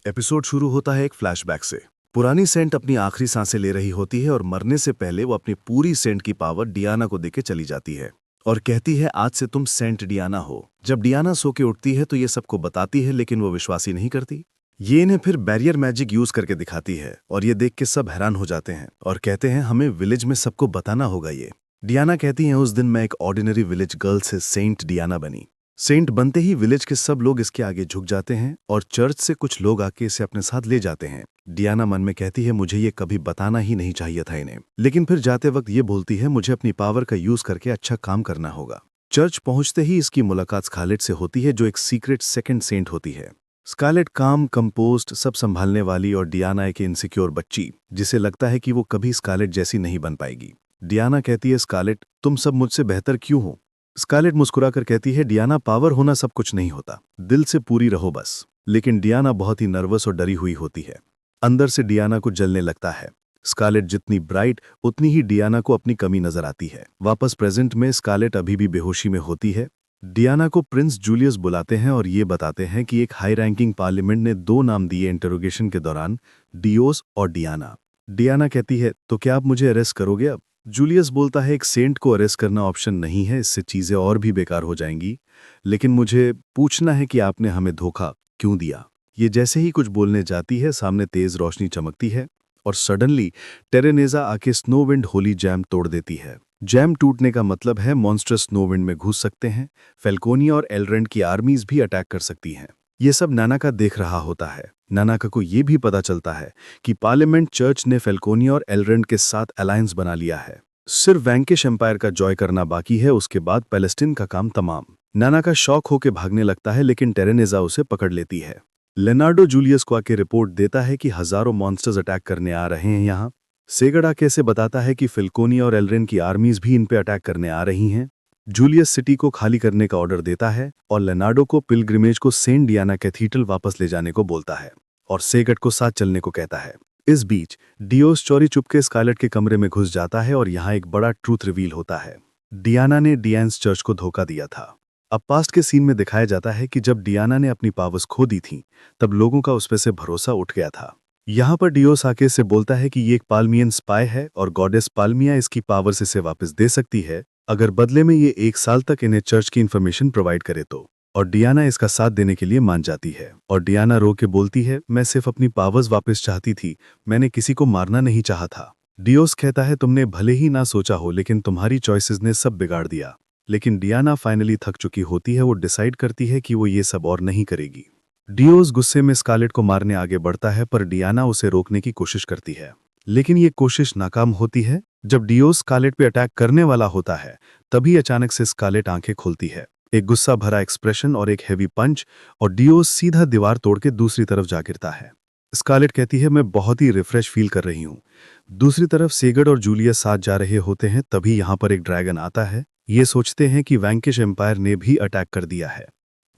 Episode शुरू होता है एक फ्लैशबैक से। पुरानी सेंट अपनी आखिरी सांसें ले रही होती है और मरने से पहले वो अपनी पूरी सेंट की पावर डियाना को देके चली जाती है और कहती है आज से तुम सेंट डियाना हो। जब डियाना सो के उठती है तो ये सबको बताती है, लेकिन वो विश्वास ही नहीं करती। ये इन्हें फिर बैरियर मैजिक यूज करके दिखाती है और ये देख के सब हैरान हो जाते हैं और कहते हैं हमें विलेज में सबको बताना होगा ये। डियाना कहती है उस दिन मैं एक ऑर्डिनरी विलेज गर्ल से सेंट डियाना बनी। सेंट बनते ही विलेज के सब लोग इसके आगे झुक जाते हैं और चर्च से कुछ लोग आके इसे अपने साथ ले जाते हैं। डियाना मन में कहती है मुझे ये कभी बताना ही नहीं चाहिए था इन्हें, लेकिन फिर जाते वक्त ये बोलती है मुझे अपनी पावर का यूज करके अच्छा काम करना होगा। चर्च पहुंचते ही इसकी मुलाकात स्कारलेट से होती है जो एक सीक्रेट सेकंड सेंट होती है। स्कारलेट काम, कंपोस्ट सब संभालने वाली और डियाना एक इनसिक्योर बच्ची जिसे लगता है कि वो कभी स्कारलेट जैसी नहीं बन पाएगी। डियाना कहती है स्कारलेट तुम सब मुझसे बेहतर क्यों हो। स्कारलेट मुस्कुराकर कहती है डियाना पावर होना सब कुछ नहीं होता, दिल से पूरी रहो बस। लेकिन डियाना बहुत ही नर्वस और डरी हुई होती है। अंदर से डियाना को जलने लगता है। स्कारलेट जितनी ब्राइट उतनी ही डियाना को अपनी कमी नजर आती है। वापस प्रेजेंट में स्कारलेट अभी भी बेहोशी में होती है। डियाना को प्रिंस जूलियस बुलाते हैं और ये बताते हैं कि एक हाई रैंकिंग पार्लियामेंट ने 2 नाम दिए इंटरोगेशन के दौरान, डियोस और डियाना। डियाना कहती है तो क्या आप मुझे अरेस्ट करोगे अब। जूलियस बोलता है एक सेंट को अरेस्ट करना ऑप्शन नहीं है, इससे चीजें और भी बेकार हो जाएंगी, लेकिन मुझे पूछना है कि आपने हमें धोखा क्यों दिया। ये जैसे ही कुछ बोलने जाती है सामने तेज रोशनी चमकती है और सडनली टेरेनेजा आके स्नोविंड होली जैम तोड़ देती है। जैम टूटने का मतलब है मॉन्स्टर स्नोविंड में घुस सकते हैं, फेल्कोनिया और एलरेंड की आर्मीज भी अटैक कर सकती हैं। ये सब नानाका देख रहा होता है। नानाका को ये भी पता चलता है कि पार्लियामेंट चर्च ने फेल्कोनिया और एलरेंड के साथ अलायंस बना लिया है। सिर्फ वैंकिश एम्पायर का जॉय करना बाकी है, उसके बाद पैलेस्टीन का काम तमाम। नानाका शॉक होकर भागने लगता है लेकिन टेरेनेजा उसे पकड़ लेती है। लेनार्डो जूलियस को आके रिपोर्ट देता है कि हजारों मॉन्स्टर्स अटैक करने आ रहे हैं यहाँ। सेगड़ आके से बताता है कि फेल्कोनिया और एलरेंड की आर्मीज भी इन पे अटैक करने आ रही हैं। जूलियस सिटी को खाली करने का ऑर्डर देता है और लेनार्डो को पिलग्रिमेज को सेंट डियाना कैथीड्रल वापस ले जाने को बोलता है और सेगट को साथ चलने को कहता है। इस बीच डियोस चोरी चुपके स्कारलेट के कमरे में घुस जाता है और यहाँ एक बड़ा ट्रूथ रिवील होता है। डियाना ने डियान्स चर्च को धोखा दिया था। अब पास्ट के सीन में दिखाया जाता है कि जब डियाना ने अपनी पावर्स खो दी थी तब लोगों का उस पे से भरोसा उठ गया था। यहाँ पर डियोस आके से बोलता है कि ये एक पाल्मियन स्पाई है और गॉडेस पाल्मिया इसकी पावर्स इसे वापस दे सकती है अगर बदले में ये 1 साल तक इन्हें चर्च की इन्फॉर्मेशन प्रोवाइड करे तो। और डियाना इसका साथ देने के लिए मान जाती है और डियाना रो के बोलती है मैं सिर्फ अपनी पावर्स वापस चाहती थी, मैंने किसी को मारना नहीं चाहा था। डियोस कहता है तुमने भले ही ना सोचा हो लेकिन तुम्हारी चॉइसेस ने सब बिगाड़ दिया। लेकिन डियाना फाइनली थक चुकी होती है, वो डिसाइड करती है कि वो ये सब और नहीं करेगी। डियोस गुस्से में स्कारलेट को मारने आगे बढ़ता है पर डियाना उसे रोकने की कोशिश करती है, लेकिन ये कोशिश नाकाम होती है। जब डियोस स्कारलेट पे अटैक करने वाला होता है तभी अचानक से स्कारलेट आंखें खोलती है, एक गुस्सा भरा एक्सप्रेशन और एक हेवी पंच, और डियोस सीधा दीवार तोड़ के दूसरी तरफ जा गिरता है। स्कारलेट कहती है मैं बहुत ही रिफ्रेश फील कर रही हूँ। दूसरी तरफ सेगड और जूलियस साथ जा रहे होते हैं, तभी यहाँ पर एक ड्रैगन आता है। ये सोचते हैं कि वैंकिश एम्पायर ने भी अटैक कर दिया है,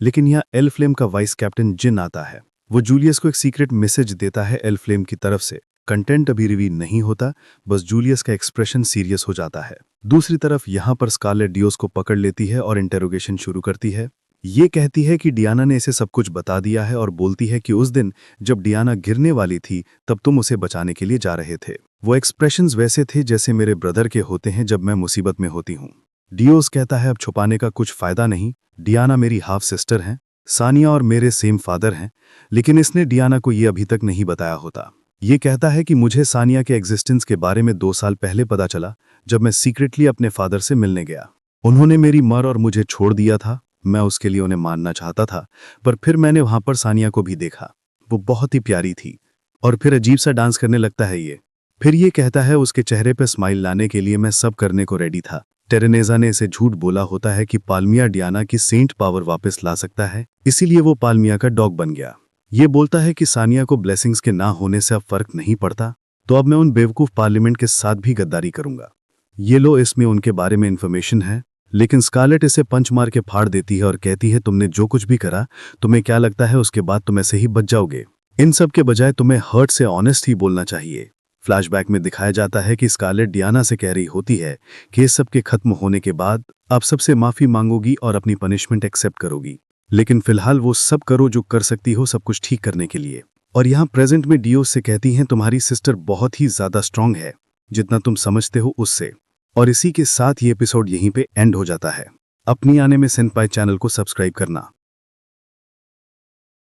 लेकिन यहाँ एलफ्लेम का वाइस कैप्टन जिन आता है। वो जूलियस को एक सीक्रेट मैसेज देता है एलफ्लेम की तरफ से। कंटेंट अभी रिवील नहीं होता, बस जूलियस का एक्सप्रेशन सीरियस हो जाता है। दूसरी तरफ यहाँ पर स्कारलेट डियोस को पकड़ लेती है और इंटेरोगेशन शुरू करती है। ये कहती है कि डियाना ने इसे सब कुछ बता दिया है और बोलती है कि उस दिन जब डियाना गिरने वाली थी तब तुम उसे बचाने के लिए जा रहे थे। वो एक्सप्रेशंस वैसे थे जैसे मेरे ब्रदर के होते हैं जब मैं मुसीबत में होती हूँ। डियोस कहता है अब छुपाने का कुछ फायदा नहीं, डियाना मेरी हाफ सिस्टर हैं, सानिया और मेरे सेम फादर हैं, लेकिन इसने डियाना को ये अभी तक नहीं बताया होता। ये कहता है कि मुझे सानिया के एग्जिस्टेंस के बारे में 2 साल पहले पता चला जब मैं सीक्रेटली अपने फादर से मिलने गया। उन्होंने मेरी मर और मुझे छोड़ दिया था। मैं उसके लिए उन्हें मानना चाहता था, पर फिर मैंने वहां पर सानिया को भी देखा। वो बहुत ही प्यारी थी और फिर अजीब सा डांस करने लगता है ये। फिर ये कहता है उसके चेहरे पर स्माइल लाने के लिए मैं सब करने को रेडी था। टेरेनेजा ने इसे झूठ बोला होता है कि पाल्मिया डियाना की सेंट पावर वापस ला सकता है, इसीलिए वो पाल्मिया का डॉग बन गया। ये बोलता है कि सानिया को ब्लेसिंग्स के ना होने से अब फर्क नहीं पड़ता, तो अब मैं उन बेवकूफ पार्लियामेंट के साथ भी गद्दारी करूंगा। ये लो, इसमें उनके बारे में इंफॉर्मेशन है, लेकिन स्कारलेट इसे पंच मार के फाड़ देती है और कहती है तुमने जो कुछ भी करा, तुम्हें क्या लगता है उसके बाद तुम ऐसे ही बच जाओगे। इन सब के बजाय तुम्हें हर्ट से ऑनेस्ट ही बोलना चाहिए। फ्लैशबैक में दिखाया जाता है कि स्कारलेट डियाना से कह रही होती है कि इस सब के खत्म होने के बाद आप सबसे माफी मांगोगी और अपनी पनिशमेंट एक्सेप्ट करोगी, लेकिन फिलहाल वो सब करो जो कर सकती हो सब कुछ ठीक करने के लिए। और यहाँ प्रेजेंट में डियो से कहती हैं तुम्हारी सिस्टर बहुत ही ज्यादा स्ट्रांग है, जितना तुम समझते हो उससे। और इसी के साथ ये एपिसोड यहीं पे एंड हो जाता है। अपनी आने में सेनपाई चैनल को सब्सक्राइब करना।